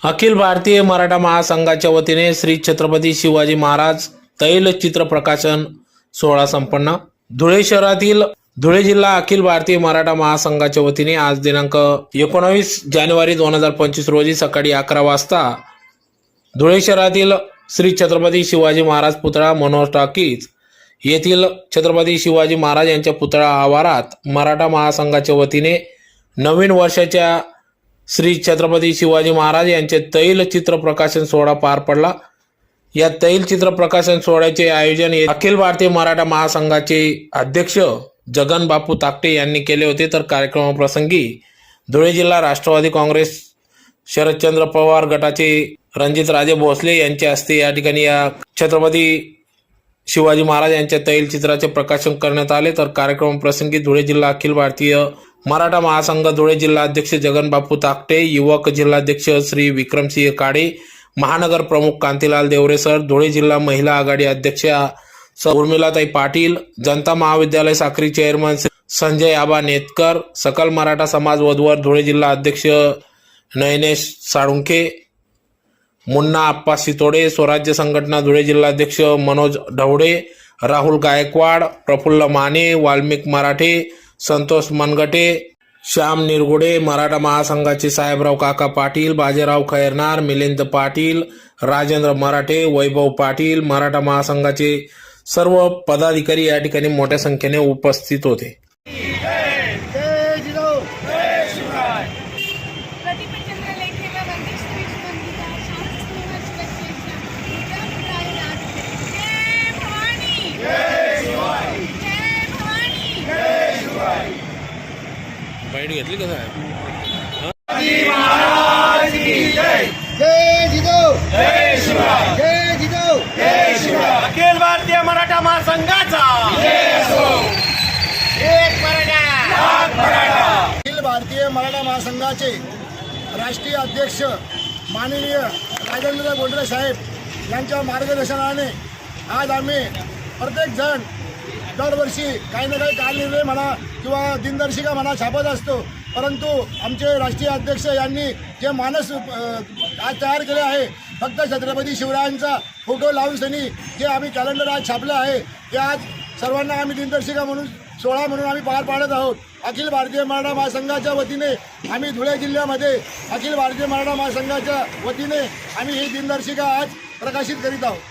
अखिल भारतीय मराठा महासंघाच्या वतीने श्री छत्रपती शिवाजी महाराज तैलचित्र प्रकाशन सोहळा संपन्न। धुळे शहरातील धुळे जिल्हा अखिल भारतीय मराठा महासंघाच्या वतीने आज दिनांक 19 जानेवारी 2025 रोजी सकाळी 11 वाजता धुळे शहरातील श्री छत्रपती शिवाजी महाराज पुतळा मनोहर टाकीज येथील छत्रपती शिवाजी महाराज यांच्या पुतळा आवारात मराठा महासंघाच्या वतीने नवीन वर्षाच्या श्री छत्रपती शिवाजी महाराज यांचे तैलचित्र प्रकाशन सोहळा पार पडला। या तैलचित्र प्रकाशन सोहळ्याचे आयोजन अखिल भारतीय मराठा महासंघाचे अध्यक्ष जगन बापू ताकटे यांनी केले होते। तर कार्यक्रमाप्रसंगी धुळे जिल्हा राष्ट्रवादी काँग्रेस शरदचंद्र पवार गटाचे रणजित राजे भोसले यांच्या हस्ते या ठिकाणी या छत्रपती शिवाजी महाराज यांच्या तैलचित्राचे प्रकाशन करण्यात आले। तर कार्यक्रमाप्रसंगी धुळे जिल्हा अखिल भारतीय मराठा महासंघ धुळे जिल्हा अध्यक्ष जगन बापू ताकटे, युवक जिल्हाध्यक्ष श्री विक्रमसिंह काळे, महानगर प्रमुख कांतीलाल देवरे सर, धुळे जिल्हा महिला आघाडी अध्यक्षा उर्मिलाताई पाटील, जनता महाविद्यालय साक्री चेअरमन संजय आबा नेतकर, सकल मराठा समाज वधूवर धुळे जिल्हा अध्यक्ष नयनेश साळुंखे, मुन्ना आप्पा सितोडे, स्वराज्य संघटना धुळे जिल्हाध्यक्ष मनोज ढवळे, राहुल गायकवाड, प्रफुल्ल माने, वाल्मिक मराठे, संतोष मनगटे, श्याम निरगुडे, मराठा महासंघाचे साहेबराव काका पाटील, बाजीराव खैरनार, मिलिंद पाटील, राजेंद्र मराठे, वैभव पाटील, मराठा महासंघाचे सर्व पदाधिकारी या ठिकाणी मोठ्या संख्येने उपस्थित होते। बाईट घेतली कसं आहे? अखिल भारतीय मराठा महासंघाचा एक मराठा। अखिल भारतीय मराठा महासंघाचे राष्ट्रीय अध्यक्ष माननीय राजेंद्र गोंडरे साहेब यांच्या मार्गदर्शनाने आज आम्ही प्रत्येक जण दरवर्षी काही ना काही कार्यनिर्णय म्हणा किंवा दिनदर्शिका म्हणा छापत असतो, परंतु आमचे राष्ट्रीय अध्यक्ष यांनी जे मानस आज तयार केले आहे, फक्त छत्रपती शिवरायांचा फोटो लावून त्यांनी जे आम्ही कॅलेंडर आज छापलं आहे ते आज सर्वांना आम्ही दिनदर्शिका म्हणून सोहळा म्हणून आम्ही पार पाडत आहोत। अखिल भारतीय मराठा महासंघाच्या वतीने आम्ही धुळे जिल्ह्यामध्ये अखिल भारतीय मराठा महासंघाच्या वतीने आम्ही ही दिनदर्शिका आज प्रकाशित करीत आहोत।